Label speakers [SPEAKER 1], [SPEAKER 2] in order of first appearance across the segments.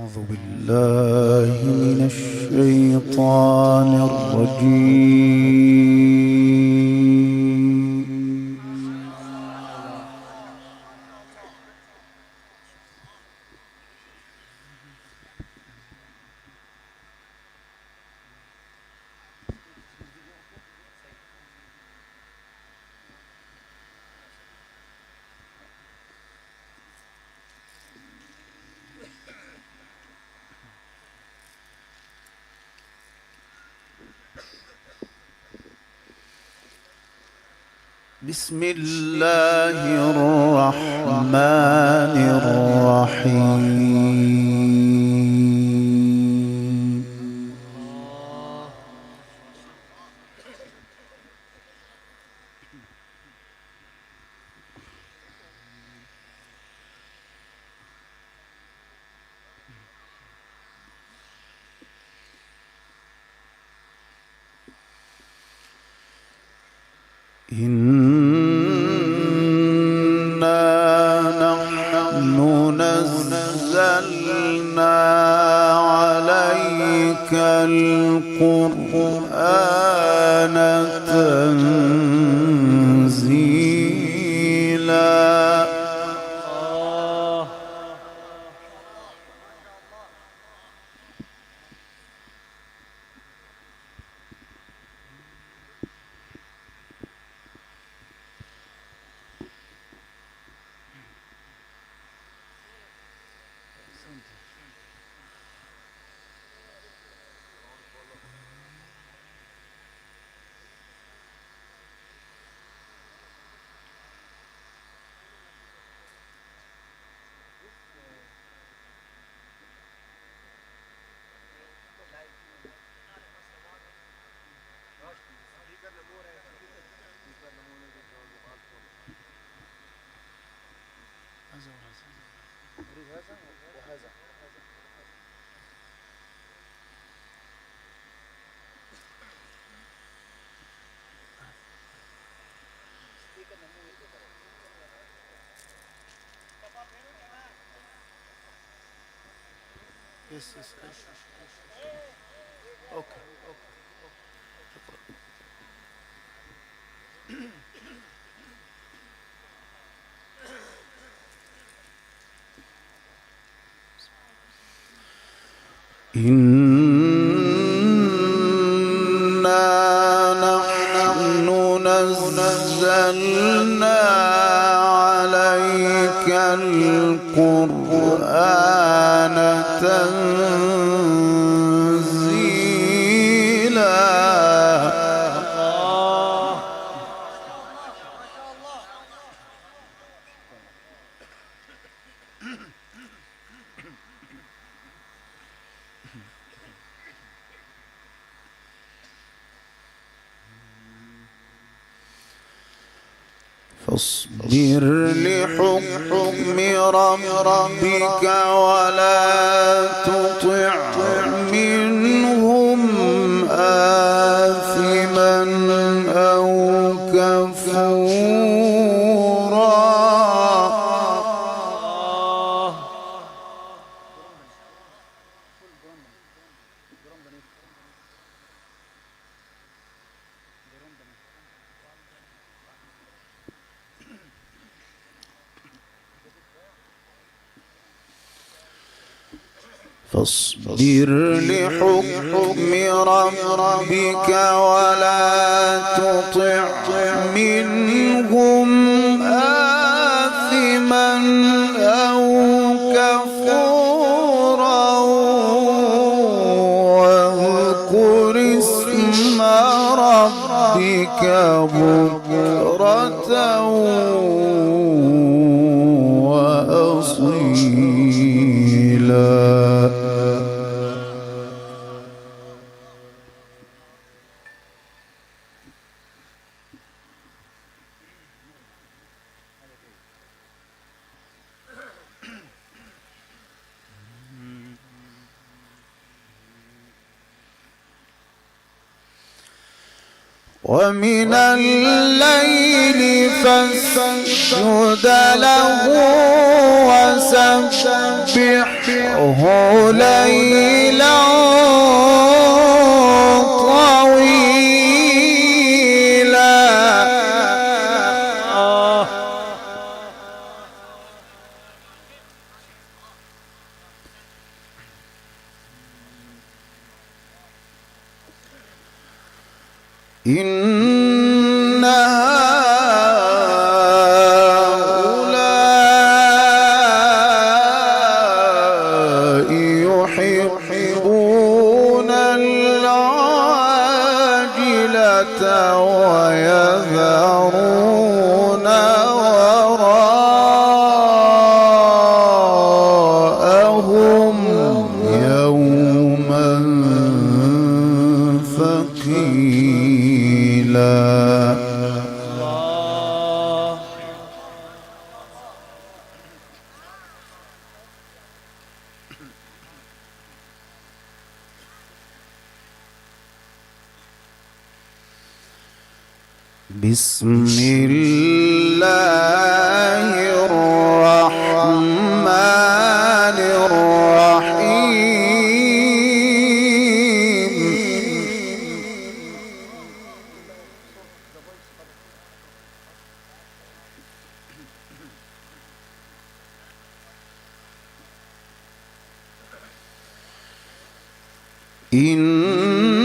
[SPEAKER 1] أعوذ بالله من الشيطان الرجيم. بسم الله الرحمن الرحيم. نحن نزلنا عليك القرآن تنزيلا. إنا نحن نزلنا عليك القرآن تنزيلا. فاصبر لحكم ربك ولا تطع منهم آثما أو كفورا. فاصبر لحكم ربك ولا تطع منهم آثما أو كفورا واذكر اسم ربك بكرة وأصيلا. ومن الليل فاسجد له وسبحه ليلا طويلا. إن هؤلاء يحبون العاجلة ويذرون وراءهم يوما ثقيلا. بسم الله الرحمن الرحيم.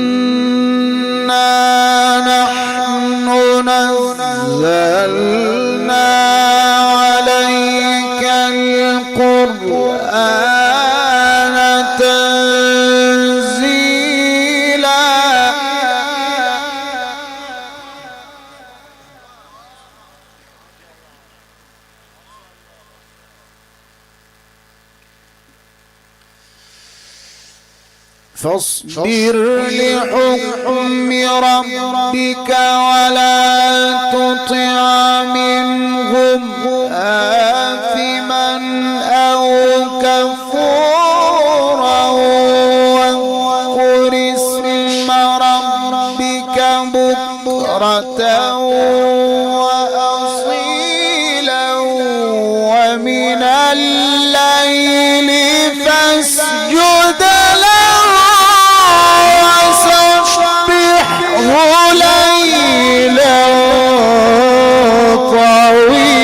[SPEAKER 1] إنا نحن نزلنا عليك القرآن تنزيلا. فاصبر لحكم ربك ولا تطع منهم آثما أو كفورا واذكر اسم ربك بكرة وأصيلا ومن الليل فاسجد ليلا طويلا.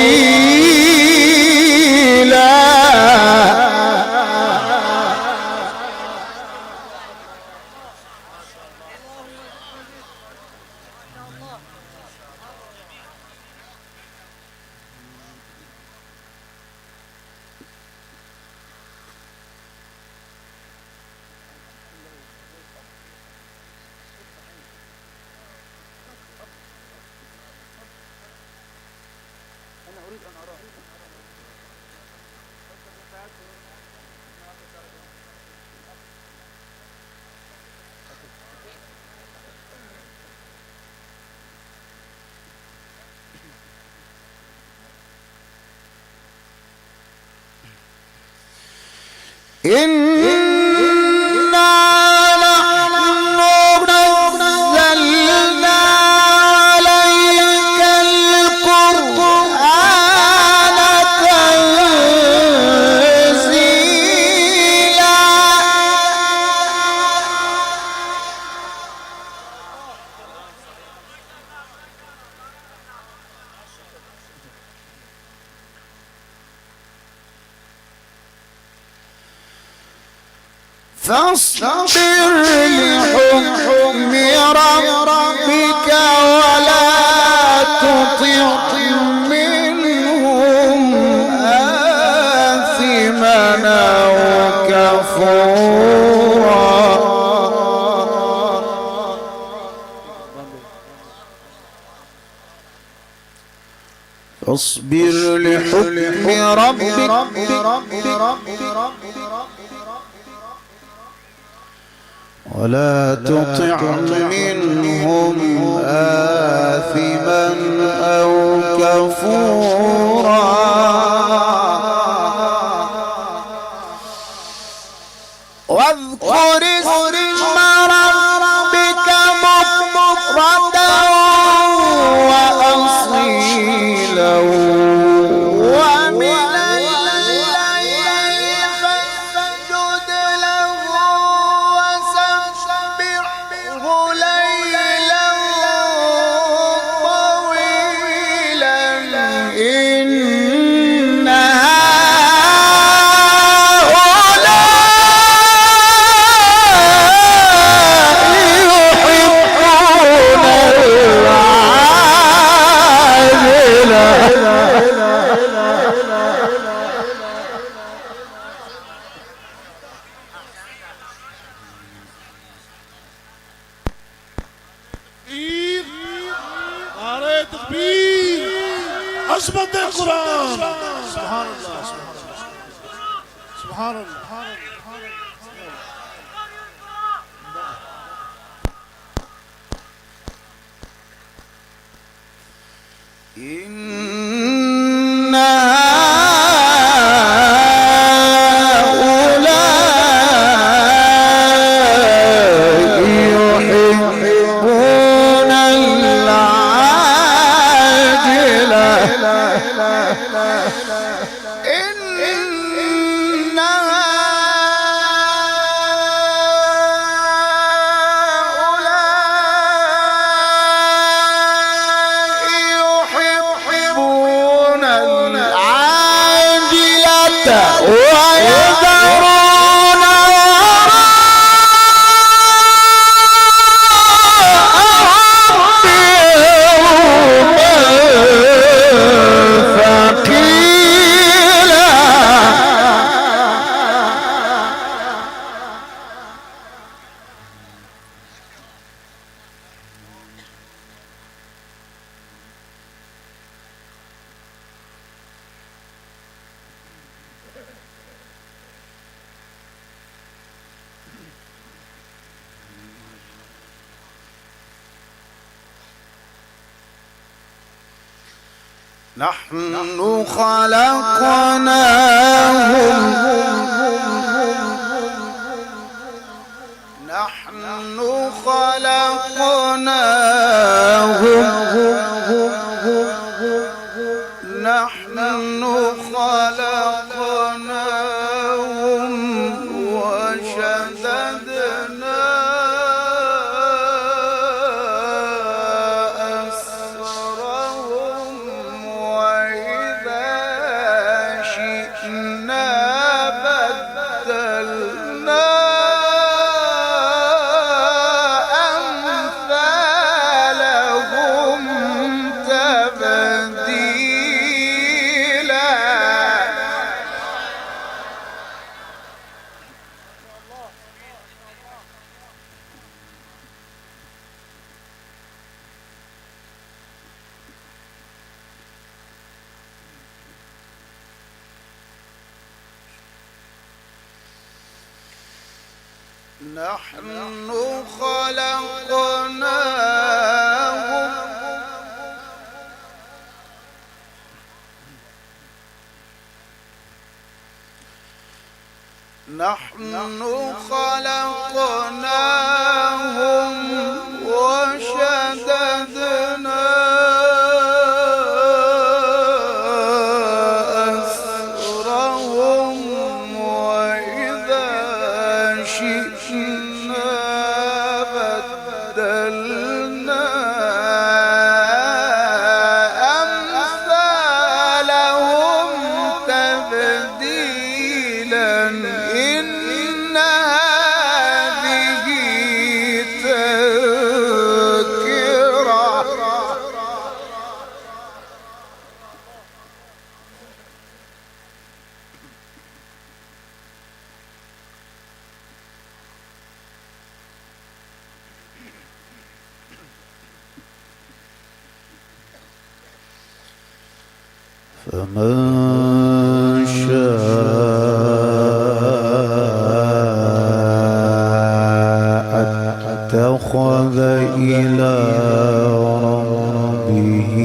[SPEAKER 1] إنا نحن نزلنا عليك القرآن تنزيلا. فاصبر لحكم ربك ولا تطع منهم آثما أو كفورا. فاصبر لحكم ربك ولا تطع منهم آثما أو كفورا. واذكر اسم ربك بكرة
[SPEAKER 2] عصمت القرآن. سبحان الله سبحان الله.
[SPEAKER 1] نحن خلقناهم وشددنا أسرهم وإذا شئنا بدلنا أمثالهم تبديلا. نحن خلقناهم وشددنا أسرهم وإذا شئنا بدلنا أمثالهم تبديلا. إن هذه تذكرة فمن شاء اتخذ إلى ربه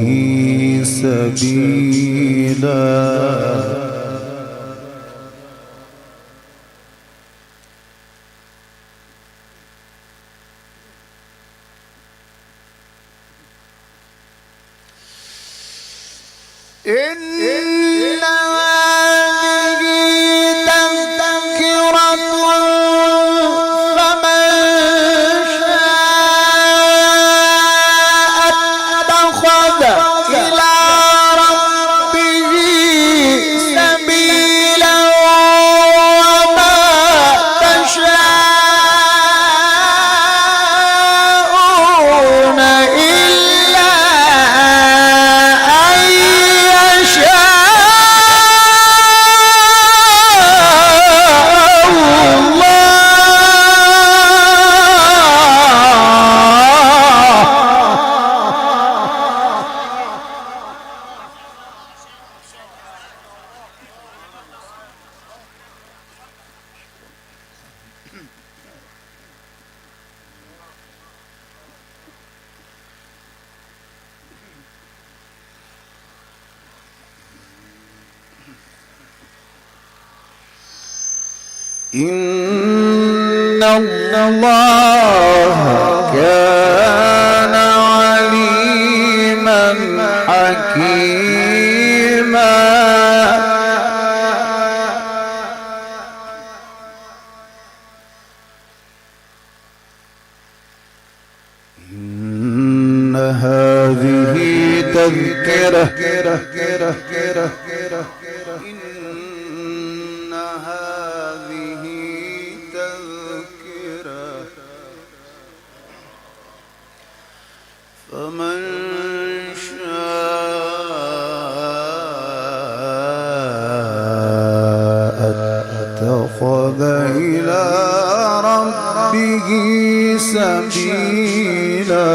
[SPEAKER 1] سبيلا. إن هذه تذكرة فمن شاء اتخذ إلى ربه سبيلا وما تشاءون إلا أن يشاء إن الله كان عليما حكيما. إن هذه تذكرة إن هذه تذكرة فمن شاء اتخذ إلى ربه سبيلا.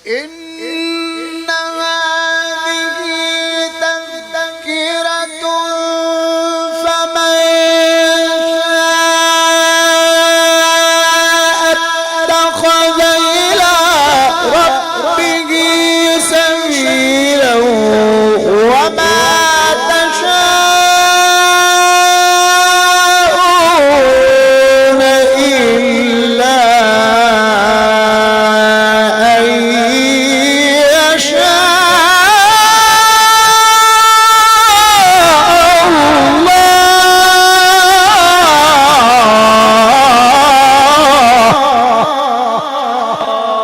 [SPEAKER 1] إن هذه تذكرة فمن شاء اتخذ إلى ربه سبيلا وما تشاءون إلا أن يشاء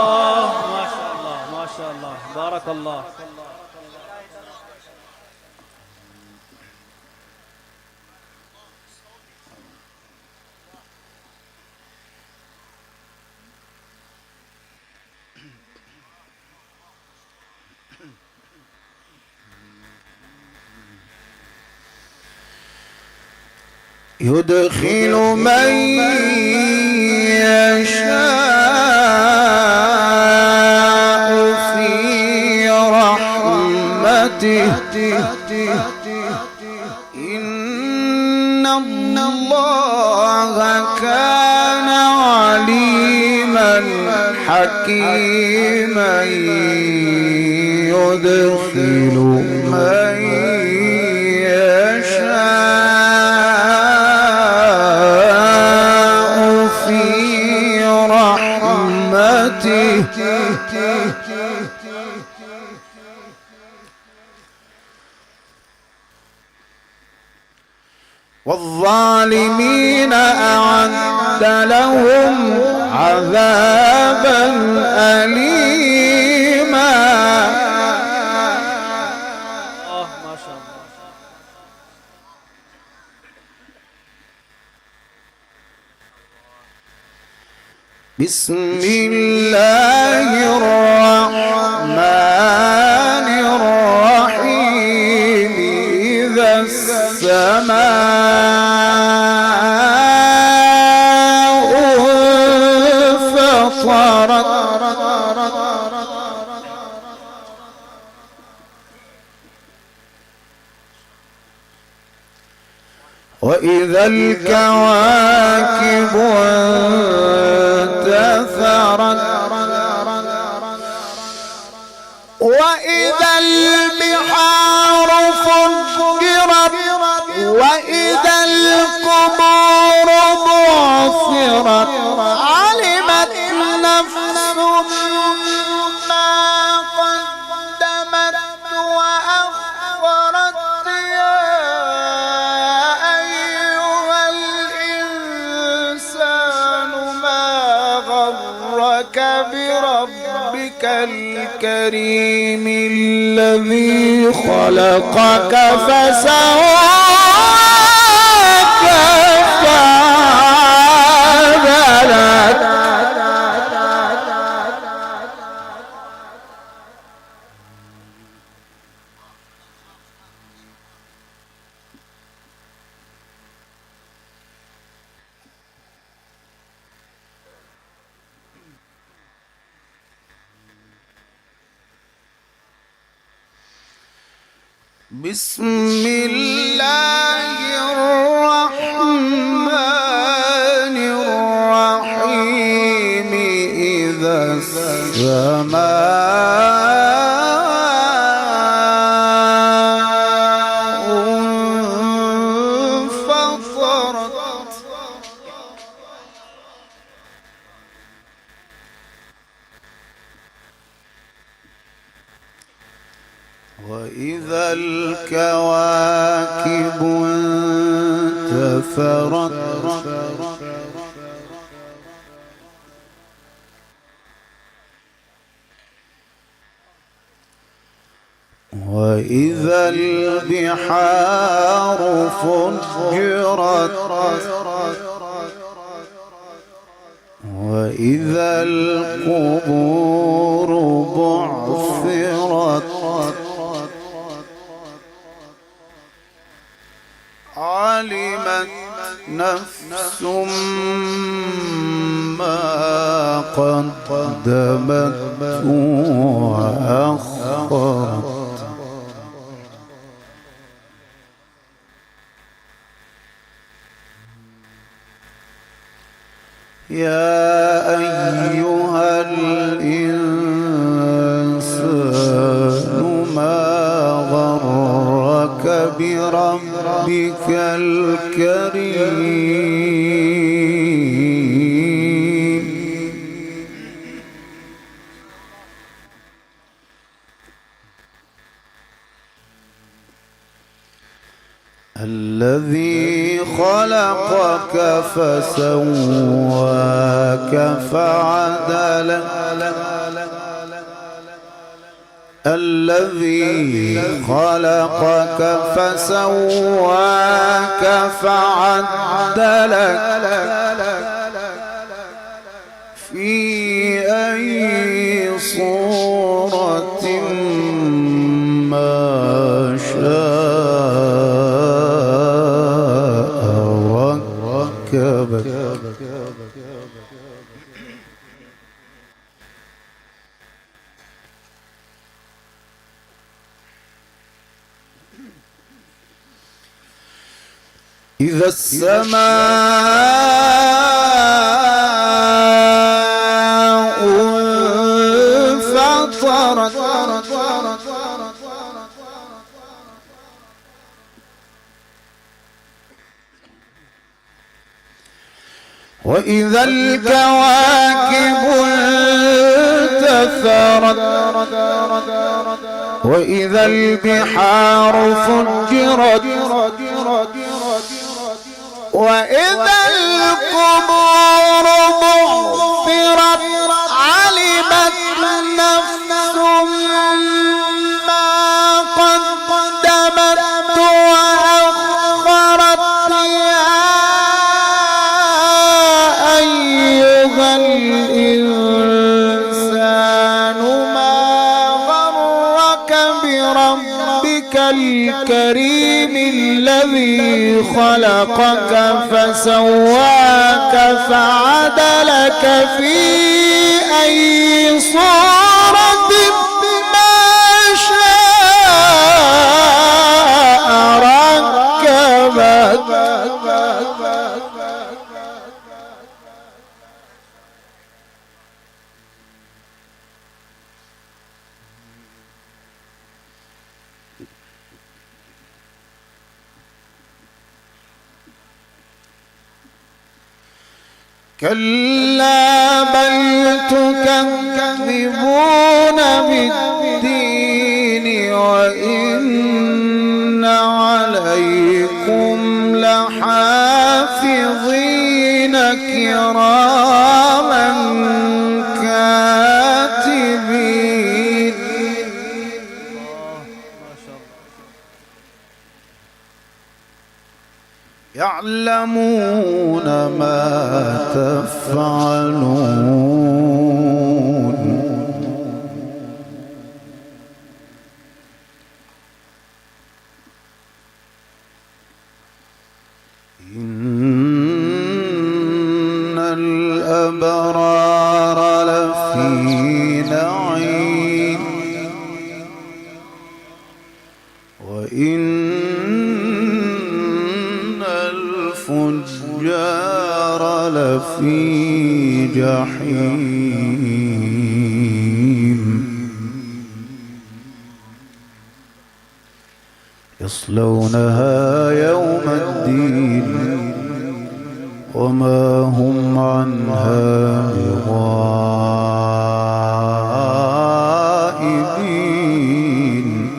[SPEAKER 1] الله.
[SPEAKER 2] ما شاء الله بارك الله.
[SPEAKER 1] يدخل من يشاء في رحمته. إن الله كان عليما حكيما. يدخل من يشاء في رحمته. والظالمين أعد لهم عذابا أليما.
[SPEAKER 2] ما شاء الله.
[SPEAKER 1] بسم الله الرحمن الرحيم. إذا السماء انفطرت وإذا الكواكب انتثرت وإذا البحار فجرت وإذا القبور بعثرت علمت نفس ما قدمت وأخرت. يا أيها الإنسان ما غرك بربك الكريم الذي خلقك فسواك فعدلك. بسم الله الرحمن الرحيم. إذا السماء وإذا الكواكب انتثرت وإذا البحار فجرت وإذا القبور بعثرت علمت نفس ما قدمت وأخرت يا أيها الإنسان ما غرك بربك الكريم الذي خلقك فسواك فعدلك الذي خلقك فسواك فعدلك في أي صورة ما شاء ركبك إذا السماء انفطرت وإذا الكواكب انتثرت وإذا البحار فجرت وإذا القبور بعثرت علمت نفس ما قدمت وأخرت يا أيها الإنسان ما غرك بربك الكريم الذي خلقك فسواك فعدلك في أي صورة ما شاء ركبك كلا بل تكذبون بالدين وإن عليكم لحافظين كراما كاتبين يعلمون ما تفعلون إن الأبرار لفي نعيم وإن الفجار لفي جحيم يصلونها يوم الدين وما هم عنها بغائبين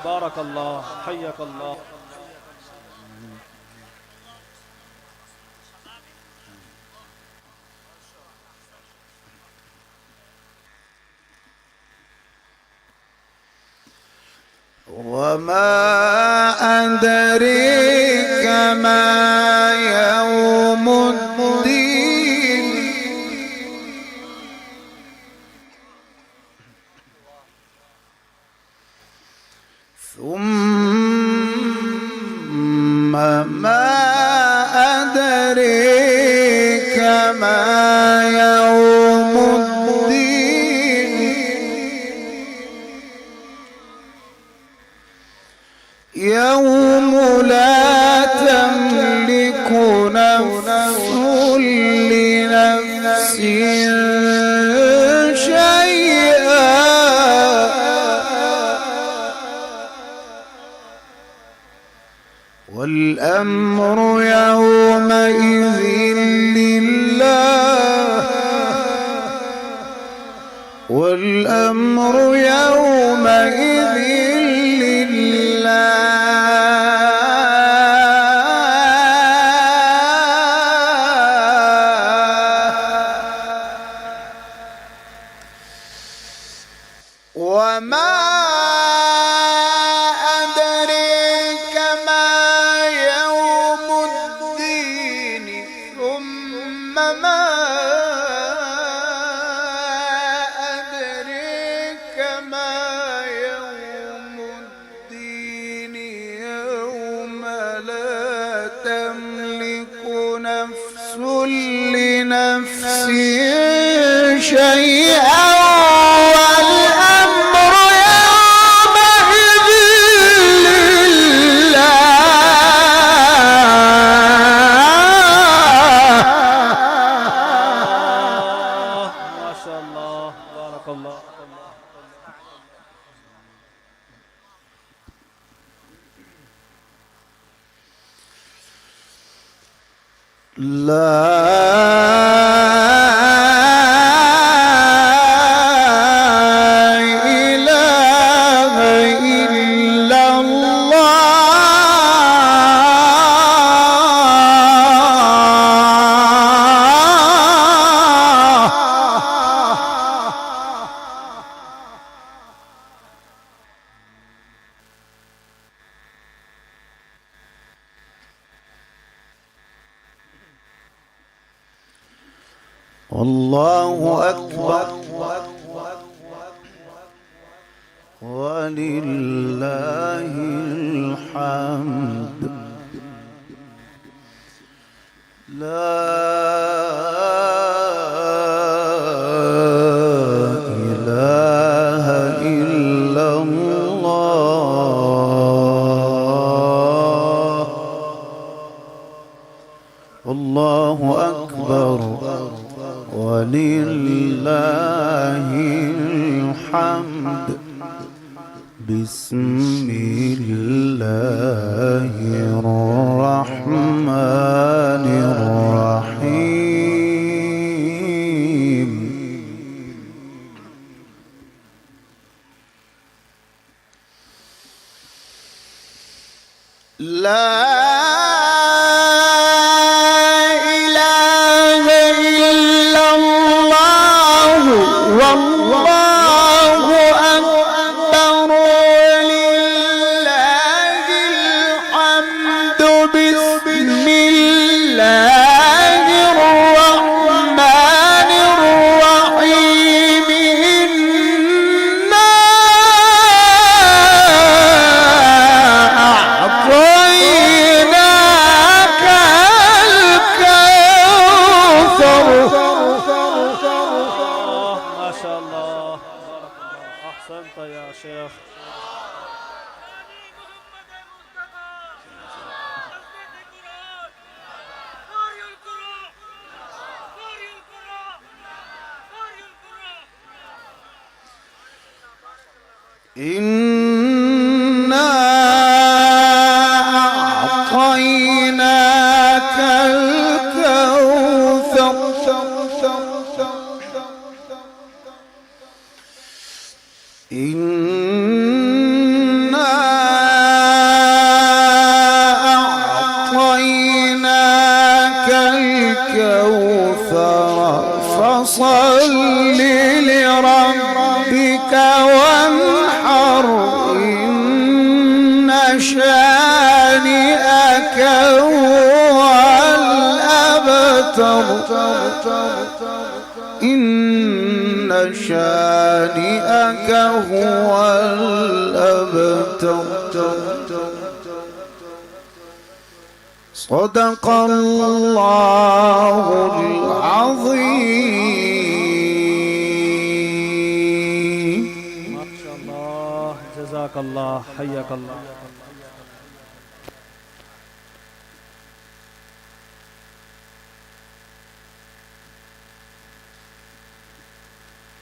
[SPEAKER 2] بارك الله، حياك الله.
[SPEAKER 1] وما أدريك ما يوم الدين ثم ما أدريك ما يوم الدين يوم لا تملك نفس لنفس شيئا والأمر يومئذ لله والأمر يومئذ لله وما أدريك ما يوم الدين ثم ما أدريك ما يوم الدين يوم لا تملك نفس لنفس شيئا والله أكبر ولله الحمد لا إله إلا الله والله أكبر ولله الحمد بسم الله الرحمن الرحيم لا إنا أعطيناك الكوثر إنا شانئك هو الأبتر إن شانئك هو الأبتر صدق الله العظيم.
[SPEAKER 2] ما شاء الله، جزاك الله، حياك الله.